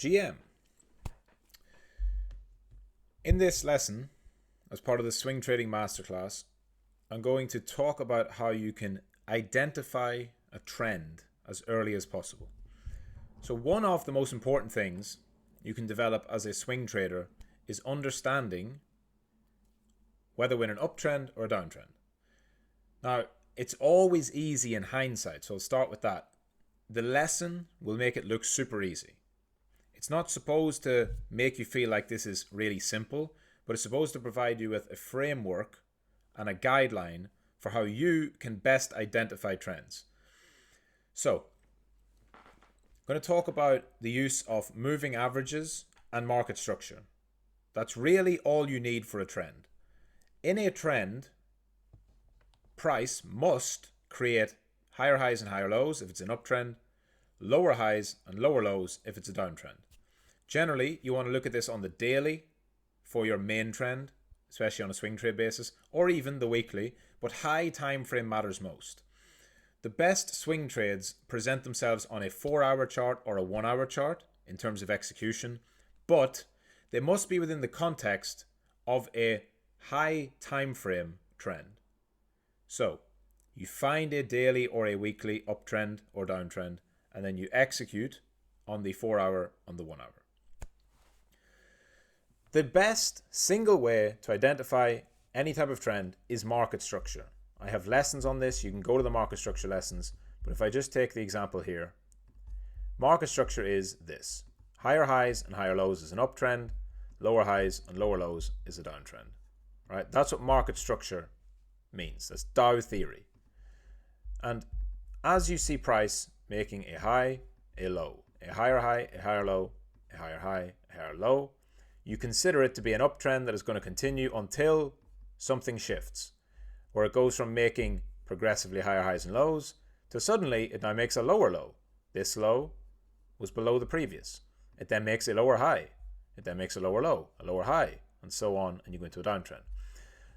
GM. In this lesson, as part of the Swing Trading Masterclass, I'm going to talk about how you can identify a trend as early as possible. So one of the most important things you can develop as a swing trader is understanding whether we're in an uptrend or a downtrend. Now, it's always easy in hindsight, so I'll start with that. The lesson will make it look super easy. It's not supposed to make you feel like this is really simple, but it's supposed to provide you with a framework and a guideline for how you can best identify trends. So, I'm going to talk about the use of moving averages and market structure. That's really all you need for a trend. In a trend, price must create higher highs and higher lows if it's an uptrend, lower highs and lower lows if it's a downtrend. Generally, you want to look at this on the daily for your main trend, especially on a swing trade basis, or even the weekly, but high time frame matters most. The best swing trades present themselves on a 4-hour chart or a 1-hour chart in terms of execution, but they must be within the context of a high time frame trend. So, you find a daily or a weekly uptrend or downtrend, and then you execute on the 4-hour, on the 1-hour. The best single way to identify any type of trend is market structure. I have lessons on this. You can go to the market structure lessons. But if I just take the example here, market structure is this. Higher highs and higher lows is an uptrend. Lower highs and lower lows is a downtrend. Right? That's what market structure means. That's Dow theory. And as you see price making a high, a low, a higher low, a higher high, a higher low, you consider it to be an uptrend that is going to continue until something shifts, where it goes from making progressively higher highs and lows to suddenly it now makes a lower low. This low was below the previous. It then makes a lower high. It then makes a lower low, a lower high, and so on, and you go into a downtrend.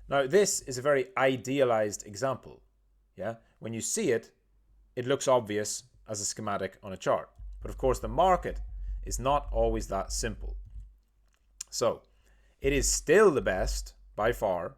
Now, this is a very idealized example. Yeah, when you see it, it looks obvious as a schematic on a chart. But of course, the market is not always that simple. So, it is still the best, by far,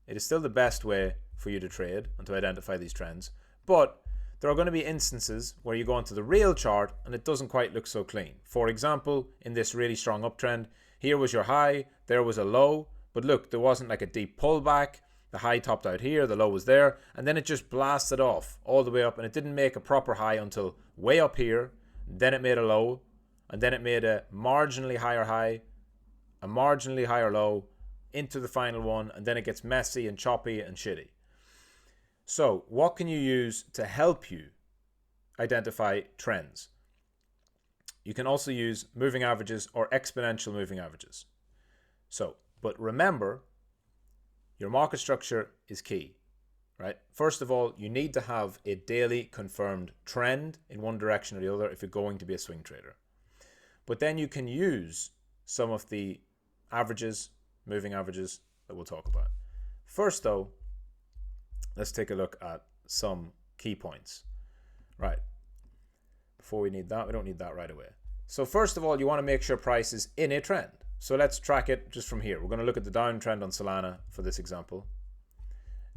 it is still the best way for you to trade and to identify these trends. But there are going to be instances where you go onto the real chart and it doesn't quite look so clean. For example, in this really strong uptrend, here was your high, there was a low, but look, there wasn't like a deep pullback. The high topped out here, the low was there, and then it just blasted off all the way up, and it didn't make a proper high until way up here. Then it made a low, and then it made a marginally higher high, a marginally higher low, into the final one, and then it gets messy and choppy and shitty. So, what can you use to help you identify trends? You can also use moving averages or exponential moving averages. So, but remember, your market structure is key, right? First of all, you need to have a daily confirmed trend in one direction or the other if you're going to be a swing trader. But then you can use some of the averages, moving averages that we'll talk about. First though, let's take a look at some key points. Right. Before we need that, we don't need that right away. So first of all, you want to make sure price is in a trend. So let's track it just from here. We're going to look at the downtrend on Solana for this example.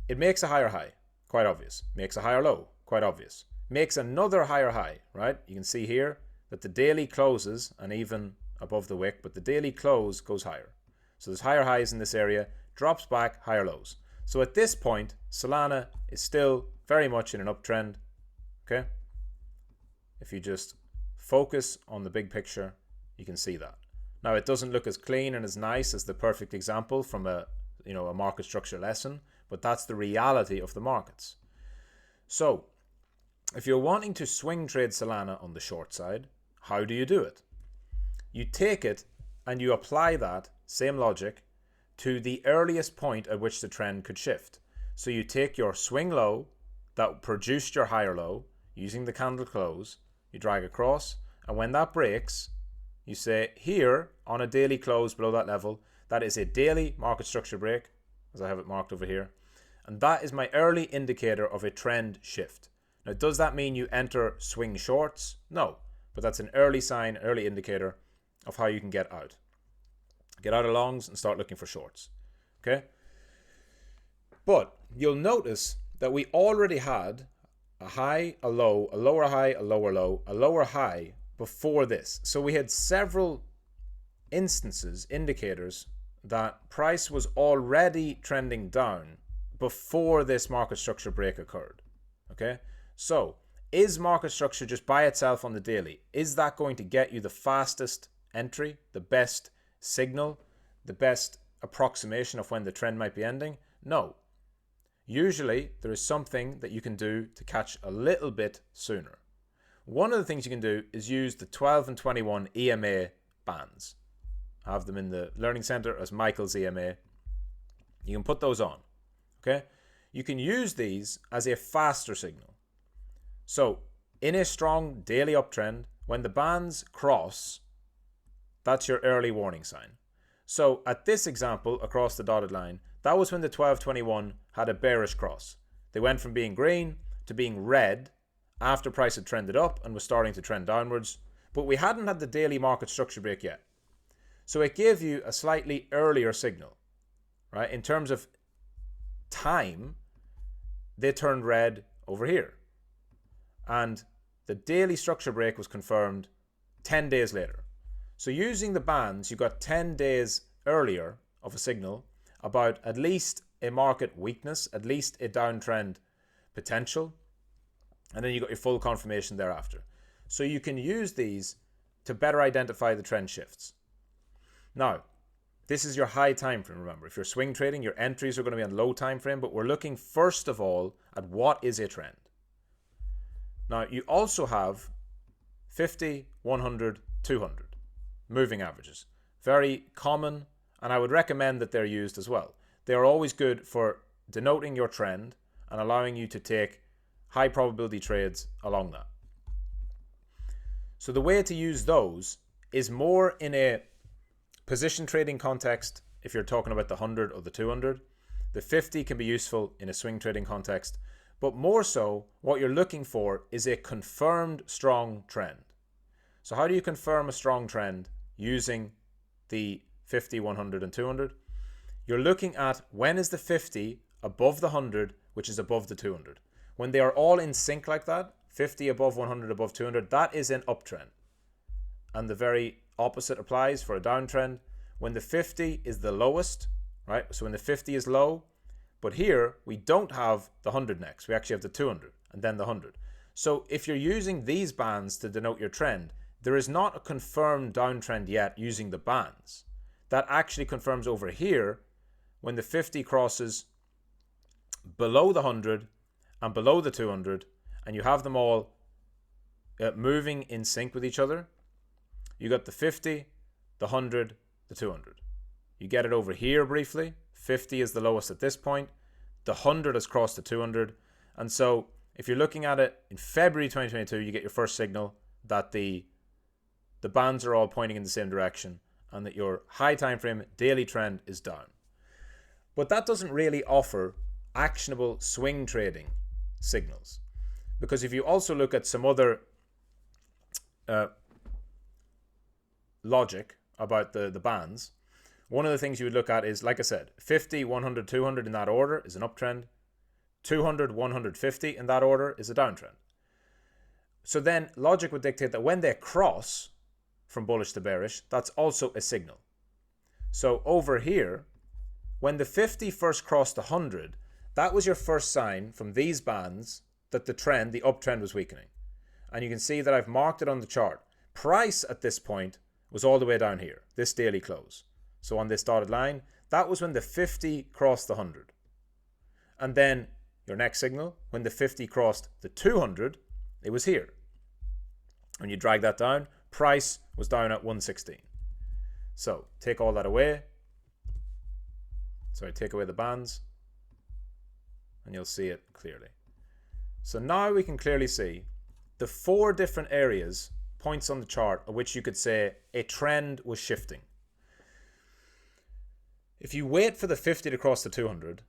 It makes a higher high, quite obvious. Makes a higher low, quite obvious. Makes another higher high, right? You can see here that the daily closes and even above the wick, but the daily close goes higher. So there's higher highs in this area, drops back, higher lows. So at this point, Solana is still very much in an uptrend, okay? If you just focus on the big picture, you can see that. Now, it doesn't look as clean and as nice as the perfect example from a market structure lesson, but that's the reality of the markets. So, if you're wanting to swing trade Solana on the short side, how do you do it? You take it and you apply that same logic to the earliest point at which the trend could shift. So you take your swing low that produced your higher low using the candle close, you drag across, and when that breaks, you say here on a daily close below that level, that is a daily market structure break, as I have it marked over here, and that is my early indicator of a trend shift. Now, does that mean you enter swing shorts? No, but that's an early sign, early indicator of how you can get out. Get out of longs and start looking for shorts. Okay? But you'll notice that we already had a high, a low, a lower high, a lower low, a lower high before this. So we had several instances, indicators, that price was already trending down before this market structure break occurred. Okay? So, is market structure just by itself on the daily, is that going to get you the fastest entry, the best signal, the best approximation of when the trend might be ending? No. Usually, there is something that you can do to catch a little bit sooner. One of the things you can do is use the 12 and 21 EMA bands. I have them in the Learning Center as Michael's EMA. You can put those on. Okay? You can use these as a faster signal. So, in a strong daily uptrend, when the bands cross, that's your early warning sign. So, at this example, across the dotted line, that was when the 1221 had a bearish cross. They went from being green to being red after price had trended up and was starting to trend downwards, but we hadn't had the daily market structure break yet. So it gave you a slightly earlier signal, right? In terms of time, they turned red over here. And the daily structure break was confirmed 10 days later. So using the bands, you got 10 days earlier of a signal about at least a market weakness, at least a downtrend potential, and then you got your full confirmation thereafter. So you can use these to better identify the trend shifts. Now, this is your high time frame, remember. If you're swing trading, your entries are going to be on low time frame, but we're looking first of all at what is a trend. Now, you also have 50, 100, 200 moving averages. Very common, and I would recommend that they're used as well. They are always good for denoting your trend and allowing you to take high probability trades along that. So the way to use those is more in a position trading context. If you're talking about the 100 or the 200, the 50 can be useful in a swing trading context, but more so what you're looking for is a confirmed strong trend. So how do you confirm a strong trend using the 50, 100 and 200? You're looking at when is the 50 above the 100, which is above the 200. When they are all in sync like that, 50 above 100 above 200, that is an uptrend. And the very opposite applies for a downtrend. When the 50 is the lowest, right? So when the 50 is low, but here we don't have the 100 next. We actually have the 200 and then the 100. So if you're using these bands to denote your trend, there is not a confirmed downtrend yet using the bands. That actually confirms over here when the 50 crosses below the 100 and below the 200, and you have them all moving in sync with each other. You got the 50, the 100, the 200. You get it over here briefly. 50 is the lowest at this point. The 100 has crossed the 200. And so if you're looking at it in February 2022, you get your first signal that the bands are all pointing in the same direction and that your high time frame daily trend is down. But that doesn't really offer actionable swing trading signals, because if you also look at some other logic about the bands, one of the things you would look at is, like I said, 50, 100, 200 in that order is an uptrend. 200, 150 in that order is a downtrend. So then logic would dictate that when they cross from bullish to bearish, that's also a signal. So over here, when the 50 first crossed the 100, that was your first sign from these bands that the trend, the uptrend, was weakening. And you can see that I've marked it on the chart. Price at this point was all the way down here, this daily close. So on this dotted line, that was when the 50 crossed the 100. And then your next signal, when the 50 crossed the 200, it was here. When you drag that down, price was down at 116. So take all that away. Sorry, take away the bands, and you'll see it clearly. So now we can clearly see the 4 different areas, points on the chart, at which you could say a trend was shifting. If you wait for the 50 to cross the 200,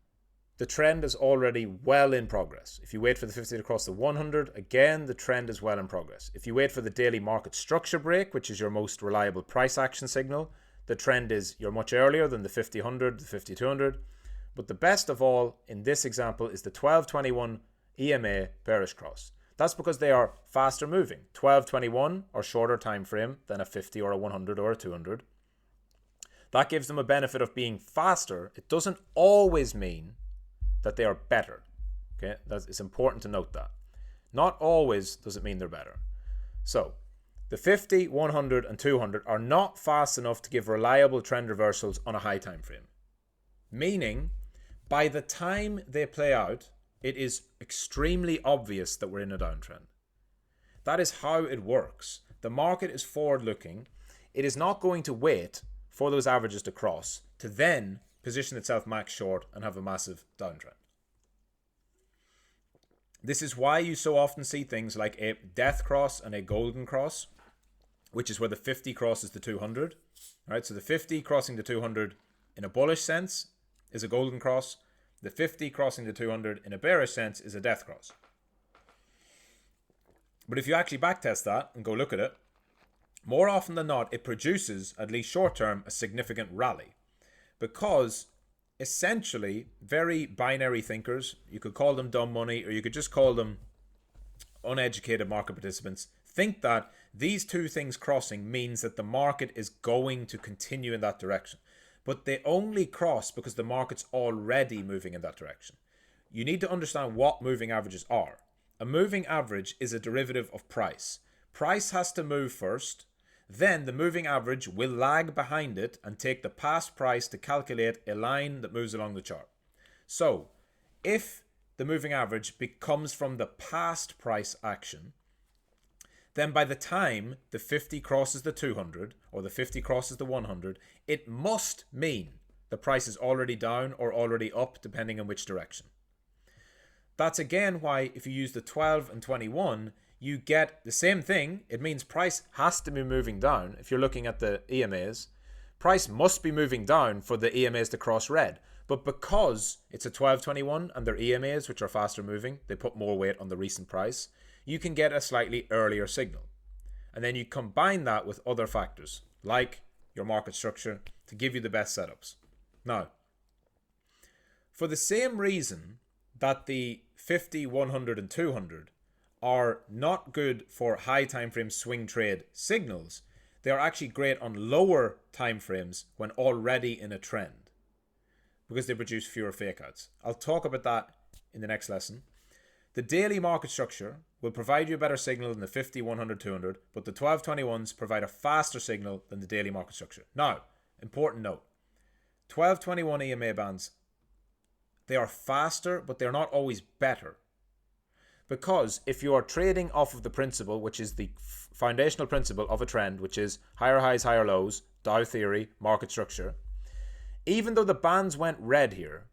the trend is already well in progress. If you wait for the 50 to cross the 100, again, the trend is well in progress. If you wait for the daily market structure break, which is your most reliable price action signal, the trend is you're much earlier than the 50-100, the 50-200. But the best of all in this example is the 1221 EMA bearish cross. That's because they are faster moving. 1221 or shorter time frame than a 50 or a 100 or a 200. That gives them a benefit of being faster. It doesn't always mean that they are better. Okay, it's important to note that. Not always does it mean they're better. So the 50, 100, and 200 are not fast enough to give reliable trend reversals on a high time frame. Meaning, by the time they play out, it is extremely obvious that we're in a downtrend. That is how it works. The market is forward-looking. It is not going to wait for those averages to cross to then position itself max short and have a massive downtrend. This is why you so often see things like a death cross and a golden cross, which is where the 50 crosses the 200. Right? So the 50 crossing the 200 in a bullish sense is a golden cross. The 50 crossing the 200 in a bearish sense is a death cross. But if you actually backtest that and go look at it, more often than not, it produces, at least short term, a significant rally. Because essentially, very binary thinkers, you could call them dumb money or you could just call them uneducated market participants, think that these two things crossing means that the market is going to continue in that direction. But they only cross because the market's already moving in that direction. You need to understand what moving averages are. A moving average is a derivative of price. Price has to move first. Then the moving average will lag behind it and take the past price to calculate a line that moves along the chart. So, if the moving average comes from the past price action, then by the time the 50 crosses the 200 or the 50 crosses the 100, it must mean the price is already down or already up, depending on which direction. That's again why if you use the 12 and 21, you get the same thing. It means price has to be moving down. If you're looking at the EMAs, price must be moving down for the EMAs to cross red. But because it's a 1221 and their EMAs, which are faster moving, they put more weight on the recent price, you can get a slightly earlier signal. And then you combine that with other factors, like your market structure, to give you the best setups. Now, for the same reason that the 50, 100, and 200 are not good for high time frame swing trade signals, they are actually great on lower time frames when already in a trend because they produce fewer fake outs. I'll talk about that in the next lesson. The daily market structure will provide you a better signal than the 50, 100, 200, but the 1221s provide a faster signal than the daily market structure. Now, important note, 1221 EMA bands, they are faster, but they're not always better. Because if you are trading off of the principle, which is the foundational principle of a trend, which is higher highs, higher lows, Dow theory, market structure, even though the bands went red here,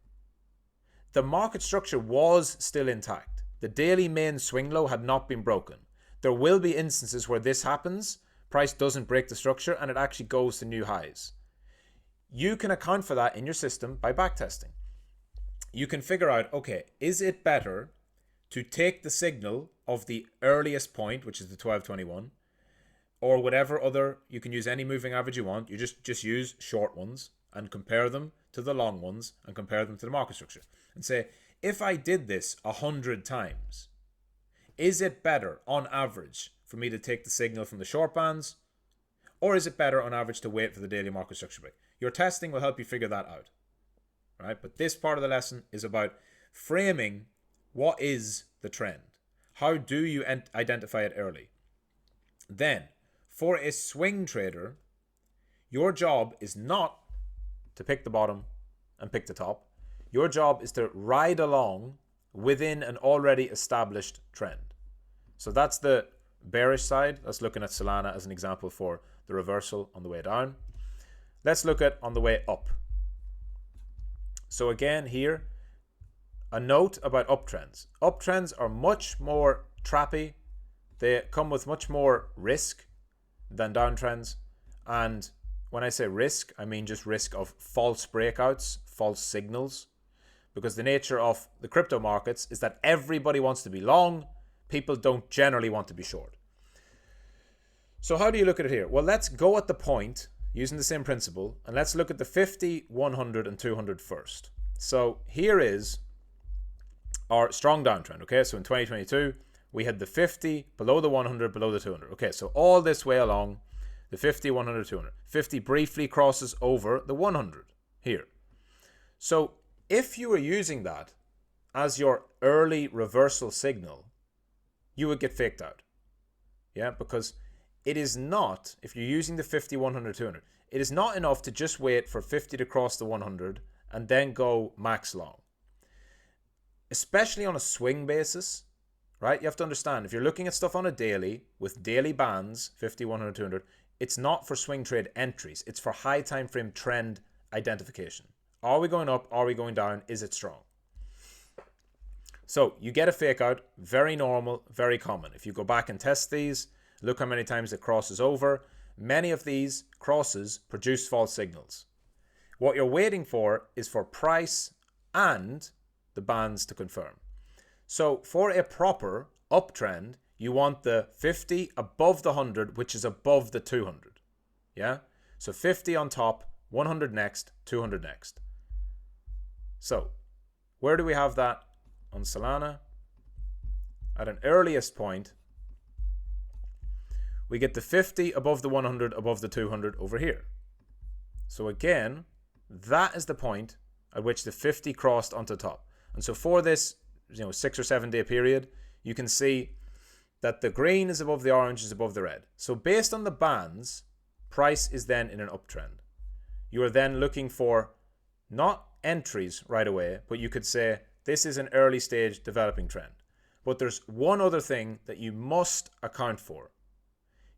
the market structure was still intact. The daily main swing low had not been broken. There will be instances where this happens, price doesn't break the structure, and it actually goes to new highs. You can account for that in your system by backtesting. You can figure out, okay, is it better to take the signal of the earliest point, which is the 1221, or whatever other, you can use any moving average you want. You just use short ones and compare them to the long ones and compare them to the market structure. And say, if I did this 100 times, is it better on average for me to take the signal from the short bands? Or is it better on average to wait for the daily market structure break? Your testing will help you figure that out. Right? But this part of the lesson is about framing what is the trend. How do you identify it early? Then, for a swing trader, your job is not to pick the bottom and pick the top. Your job is to ride along within an already established trend. So that's the bearish side. That's looking at Solana as an example for the reversal on the way down. Let's look at on the way up. So again here, a note about uptrends. Uptrends are much more trappy. They come with much more risk than downtrends. And when I say risk, I mean just risk of false breakouts, false signals. because the nature of the crypto markets is that everybody wants to be long. People don't generally want to be short. So how do you look at it here? Well, let's go at the point using the same principle, and let's look at the 50, 100, and 200 first. So here is our strong downtrend, okay? So in 2022, we had the 50 below the 100, below the 200. Okay, so all this way along, the 50, 100, 200. 50 briefly crosses over the 100 here. So if you were using that as your early reversal signal, you would get faked out. Yeah, because it is not, if you're using the 50, 100, 200, it is not enough to just wait for 50 to cross the 100 and then go max long. Especially on a swing basis, right? You have to understand, if you're looking at stuff on a daily with daily bands, 50, 100, 200, it's not for swing trade entries. It's for high time frame trend identification. Are we going up? Are we going down? Is it strong? So you get a fake out, very normal, very common. If you go back and test these, look how many times it crosses over. Many of these crosses produce false signals. What you're waiting for is for price and the bands to confirm. So for a proper uptrend, you want the 50 above the 100, which is above the 200. Yeah? So 50 on top, 100 next, 200 next. So where do we have that on Solana? At an earliest point, we get the 50 above the 100, above the 200 over here. So again, that is the point at which the 50 crossed onto top. And so for this 6 or 7 day period, you can see that the green is above the orange, is above the red. So based on the bands, price is then in an uptrend. You are then looking for not entries right away, but you could say this is an early stage developing trend. But there's one other thing that you must account for.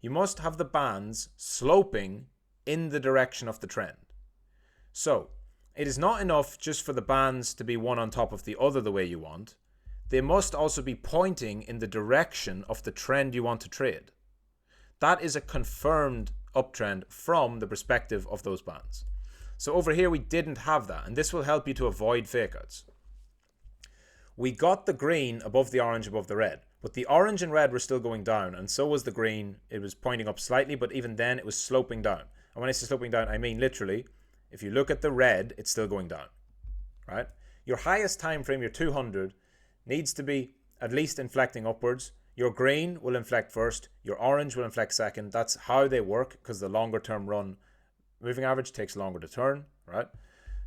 You must have the bands sloping in the direction of the trend. So it is not enough just for the bands to be one on top of the other the way you want. They must also be pointing in the direction of the trend you want to trade. That is a confirmed uptrend from the perspective of those bands. So over here we didn't have that, and this will help you to avoid fakeouts. We got the green above the orange, above the red, but the orange and red were still going down, and so was the green. It was pointing up slightly, but even then it was sloping down. And when I say sloping down, I mean literally, if you look at the red, it's still going down, right? Your highest time frame, your 200, needs to be at least inflecting upwards. Your green will inflect first, your orange will inflect second. That's how they work, because the longer term run moving average takes longer to turn, right?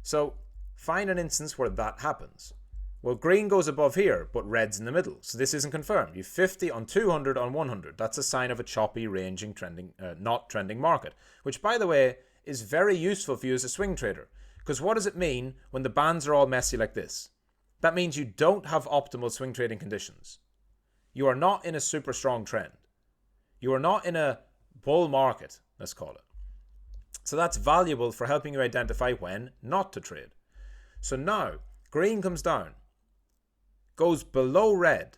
So find an instance where that happens. Well, green goes above here, but red's in the middle. So this isn't confirmed. You've 50 on 200 on 100. That's a sign of a choppy, ranging, not trending market, which, by the way, is very useful for you as a swing trader. Because what does it mean when the bands are all messy like this? That means you don't have optimal swing trading conditions. You are not in a super strong trend. You are not in a bull market, let's call it. So that's valuable for helping you identify when not to trade. So now, green comes down, goes below red,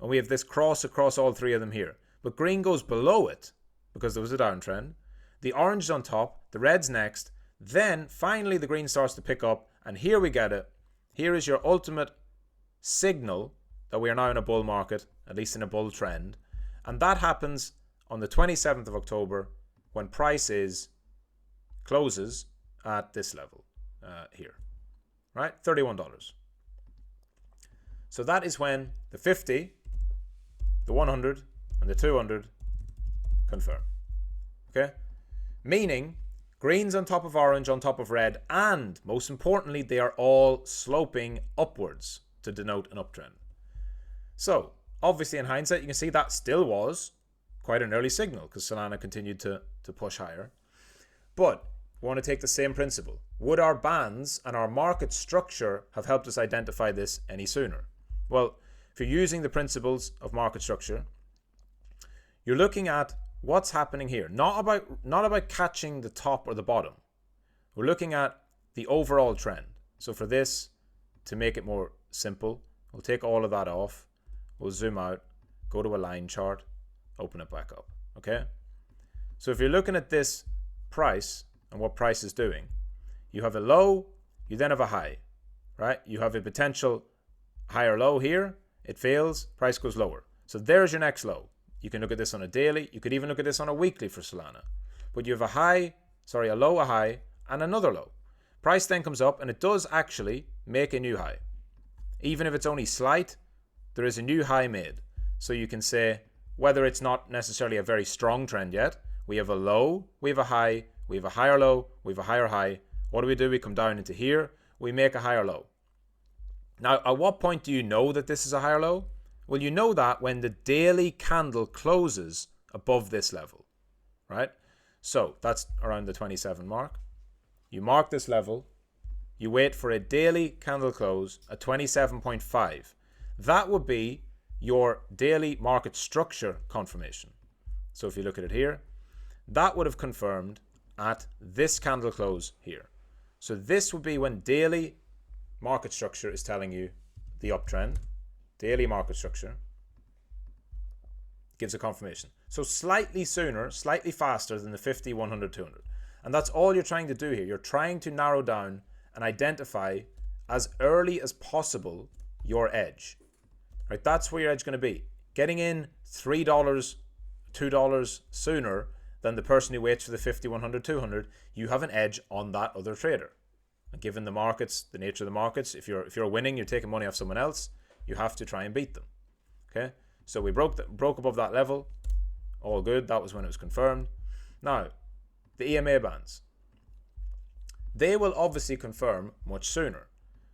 and we have this cross across all three of them here. But green goes below it because there was a downtrend. The orange is on top, the red's next. Then finally the green starts to pick up, and here we get it. Here is your ultimate signal that we are now in a bull market, at least in a bull trend. And that happens on the 27th of October when price closes at this level here, right? $31. So that is when the 50, the 100, and the 200 confirm. Okay? Meaning, green's on top of orange, on top of red, and most importantly, they are all sloping upwards to denote an uptrend. So, obviously in hindsight, you can see that still was quite an early signal because Solana continued to push higher. But we want to take the same principle. Would our bands and our market structure have helped us identify this any sooner? Well, if you're using the principles of market structure, you're looking at what's happening here. Not about catching the top or the bottom. We're looking at the overall trend. So for this, to make it more simple, we'll take all of that off. We'll zoom out, go to a line chart, open it back up. Okay? So if you're looking at this price and what price is doing, you have a low, you then have a high, right? You have a potential higher low here. It fails, price goes lower. So there's your next low. You can look at this on a daily. You could even look at this on a weekly for Solana. But you have a low, a high, and another low. Price then comes up, and it does actually make a new high. Even if it's only slight, there is a new high made. So you can say, whether it's not necessarily a very strong trend yet, we have a low, we have a high, we have a higher low, we have a higher high. What do? We come down into here, we make a higher low. Now, at what point do you know that this is a higher low? Well, you know that when the daily candle closes above this level, right? So that's around the 27 mark. You mark this level, you wait for a daily candle close at 27.5. That would be your daily market structure confirmation. So if you look at it here, that would have confirmed at this candle close here. So this would be when daily market structure is telling you the uptrend. Daily market structure gives a confirmation. So slightly sooner, slightly faster than the 50, 100, 200. And that's all you're trying to do here. You're trying to narrow down and identify as early as possible your edge. Right? That's where your edge is going to be. Getting in $3, $2 sooner than the person who waits for the 50, 100, 200, you have an edge on that other trader. And given the markets, the nature of the markets, if you're winning, you're taking money off someone else, you have to try and beat them. Okay? So we broke above that level. All good. That was when it was confirmed. Now, the EMA bands. They will obviously confirm much sooner.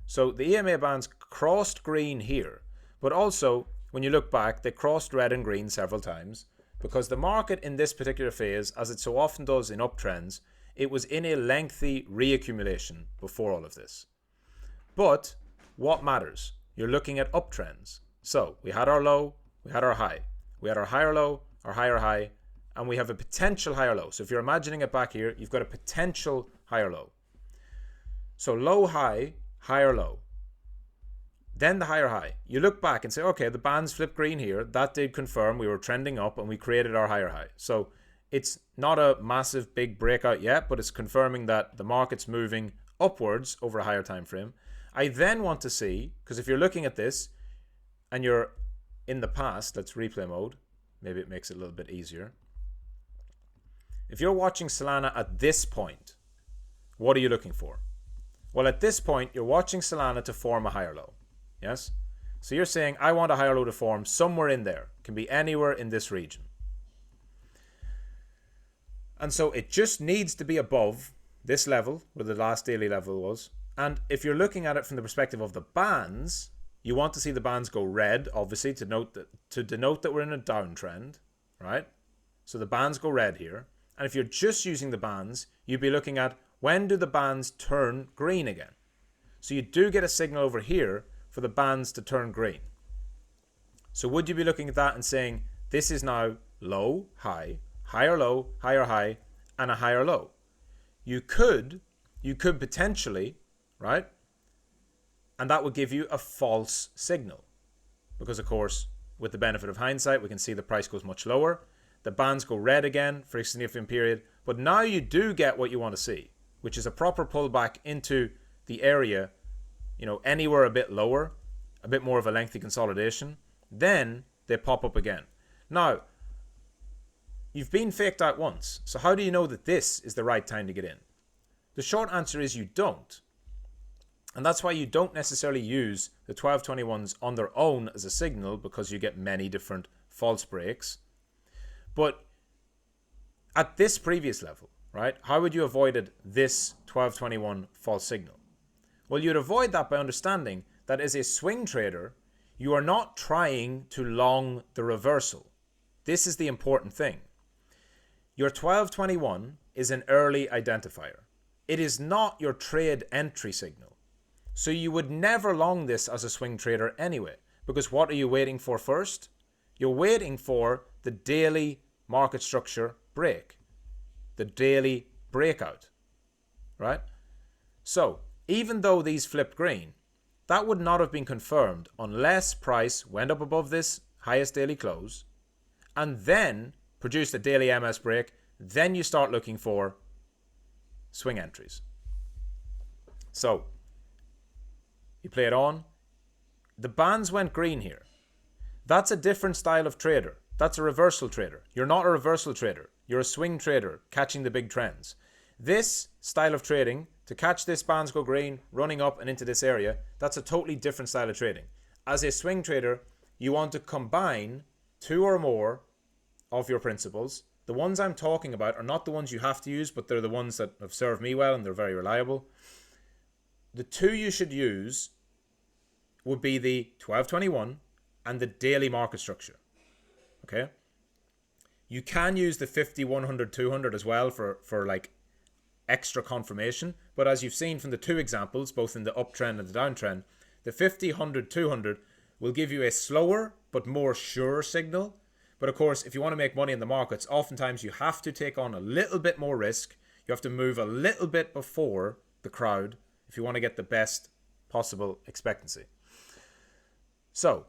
So the EMA bands crossed green here, but also when you look back, they crossed red and green several times because the market in this particular phase, as it so often does in uptrends, it was in a lengthy reaccumulation before all of this. But what matters? You're looking at uptrends. So we had our low, we had our high. We had our higher low, our higher high, and we have a potential higher low. So if you're imagining it back here, you've got a potential higher low. So low, high, higher low. Then the higher high. You look back and say, okay, the bands flipped green here. That did confirm we were trending up and we created our higher high. So it's not a massive big breakout yet, but it's confirming that the market's moving upwards over a higher time frame. I then want to see, because if you're looking at this and you're in the past, let's replay mode. Maybe it makes it a little bit easier. If you're watching Solana at this point, what are you looking for? Well, at this point, you're watching Solana to form a higher low. Yes? So you're saying, I want a higher low to form somewhere in there. It can be anywhere in this region. And so it just needs to be above this level, where the last daily level was. And if you're looking at it from the perspective of the bands, you want to see the bands go red, obviously, to denote that we're in a downtrend, right? So the bands go red here. And if you're just using the bands, you'd be looking at when do the bands turn green again? So you do get a signal over here for the bands to turn green. So would you be looking at that and saying, this is now low, high, higher low, higher high, and a higher low? You could potentially, right? And that would give you a false signal. Because of course, with the benefit of hindsight, we can see the price goes much lower. The bands go red again for a significant period. But now you do get what you want to see, which is a proper pullback into the area, anywhere a bit lower, a bit more of a lengthy consolidation. Then they pop up again. Now, you've been faked out once. So how do you know that this is the right time to get in? The short answer is you don't. And that's why you don't necessarily use the 1221s on their own as a signal, because you get many different false breaks. But at this previous level, right, how would you avoid this 1221 false signal? Well, you'd avoid that by understanding that as a swing trader, you are not trying to long the reversal. This is the important thing. Your 1221 is an early identifier. It is not your trade entry signal. So you would never long this as a swing trader anyway, because what are you waiting for first? You're waiting for the daily market structure break, the daily breakout, right? So even though these flipped green, that would not have been confirmed unless price went up above this highest daily close and then produced a daily MS break. Then you start looking for swing entries. So You play it on. The bands went green here. That's a different style of trader. That's a reversal trader. You're not a reversal trader. You're a swing trader catching the big trends. This style of trading, to catch this bands go green, running up and into this area, that's a totally different style of trading. As a swing trader, you want to combine two or more of your principles. The ones I'm talking about are not the ones you have to use, but they're the ones that have served me well and they're very reliable. The two you should use would be the 12-21 and the daily market structure. Okay? You can use the 50, 100, 200 as well for like extra confirmation, but as you've seen from the two examples, both in the uptrend and the downtrend, the 50, 100, 200 will give you a slower but more sure signal. But of course, if you want to make money in the markets, oftentimes you have to take on a little bit more risk. You have to move a little bit before the crowd if you want to get the best possible expectancy. So,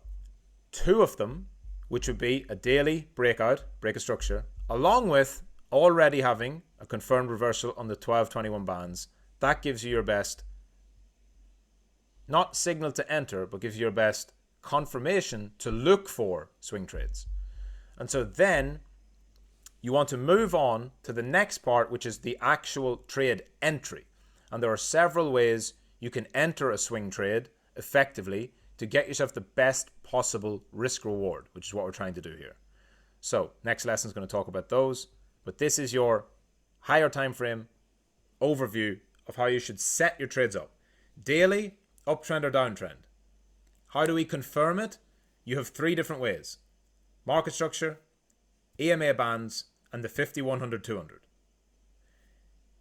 two of them, which would be a daily breakout, break a structure, along with already having a confirmed reversal on the 12-21 bands, that gives you your best, not signal to enter, but gives you your best confirmation to look for swing trades. And so then you want to move on to the next part, which is the actual trade entry. And there are several ways you can enter a swing trade effectively to get yourself the best possible risk reward, which is what we're trying to do here. So next lesson is going to talk about those, but this is your higher time frame overview of how you should set your trades up. Daily, uptrend or downtrend. How do we confirm it? You have three different ways: market structure, EMA bands, and the 50, 100, 200.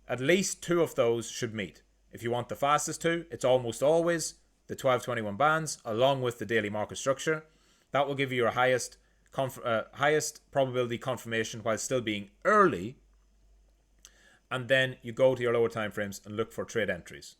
At least two of those should meet. If you want the fastest two, it's almost always the 12-21 bands along with the daily market structure. That will give you your highest probability confirmation while still being early. And then you go to your lower time frames and look for trade entries.